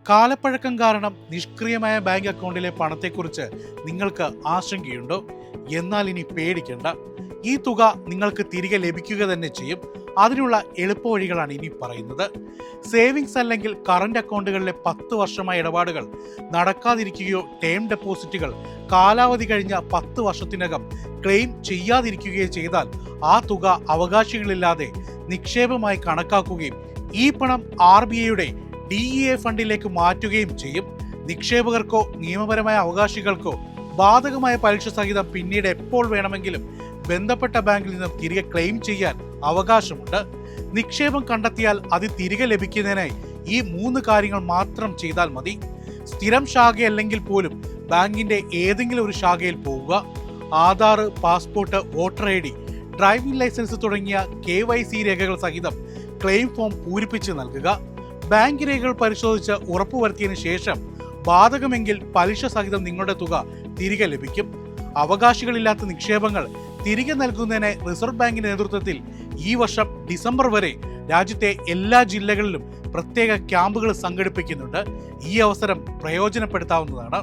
കാലപ്പഴക്കം കാരണം നിഷ്ക്രിയമായ ബാങ്ക് അക്കൗണ്ടിലെ പണത്തെക്കുറിച്ച് നിങ്ങൾക്ക് ആശങ്കയുണ്ടോ? എന്നാൽ ഇനി പേടിക്കേണ്ട. ഈ തുക നിങ്ങൾക്ക് തിരികെ ലഭിക്കുക തന്നെ ചെയ്യും. അതിനുള്ള എളുപ്പവഴികളാണ് ഇനി പറയുന്നത്. സേവിങ്സ് അല്ലെങ്കിൽ കറന്റ് അക്കൗണ്ടുകളിലെ 10 വർഷമായ ഇടപാടുകൾ നടക്കാതിരിക്കുകയോ ടേം ഡെപ്പോസിറ്റുകൾ കാലാവധി കഴിഞ്ഞ 10 വർഷത്തിനകം ക്ലെയിം ചെയ്യാതിരിക്കുകയോ ചെയ്താൽ ആ തുക അവകാശികളില്ലാതെ നിക്ഷേപമായി കണക്കാക്കുകയും ഈ പണം RBIയുടെ DEA ഫണ്ടിലേക്ക് മാറ്റുകയും ചെയ്യും. നിക്ഷേപകർക്കോ നിയമപരമായ അവകാശികൾക്കോ ബാധകമായ പലിശ സഹിതം പിന്നീട് എപ്പോൾ വേണമെങ്കിലും ബന്ധപ്പെട്ട ബാങ്കിൽ നിന്നും തിരികെ ക്ലെയിം ചെയ്യാൻ അവകാശമുണ്ട്. നിക്ഷേപം കണ്ടെത്തിയാൽ അത് തിരികെ ലഭിക്കുന്നതിനായി ഈ 3 കാര്യങ്ങൾ മാത്രം ചെയ്താൽ മതി. സ്ഥിരം ശാഖയല്ലെങ്കിൽ പോലും ബാങ്കിന്റെ ഏതെങ്കിലും ഒരു ശാഖയിൽ പോവുക. Aadhaar, passport, voter ID, driving licence തുടങ്ങിയ KYC രേഖകൾ സഹിതം ക്ലെയിം ഫോം പൂരിപ്പിച്ച് നൽകുക. ബാങ്ക് രേഖകൾ പരിശോധിച്ച് ഉറപ്പുവരുത്തിയതിനു ശേഷം ബാധകമെങ്കിൽ പലിശ സഹിതം നിങ്ങളുടെ തുക തിരികെ ലഭിക്കും. അവകാശികളില്ലാത്ത നിക്ഷേപങ്ങൾ തിരികെ നൽകുന്നതിന് റിസർവ് ബാങ്കിന്റെ നേതൃത്വത്തിൽ ഈ വർഷം ഡിസംബർ വരെ രാജ്യത്തെ എല്ലാ ജില്ലകളിലും പ്രത്യേക ക്യാമ്പുകൾ സംഘടിപ്പിക്കുന്നുണ്ട്. ഈ അവസരം പ്രയോജനപ്പെടുത്താവുന്നതാണ്.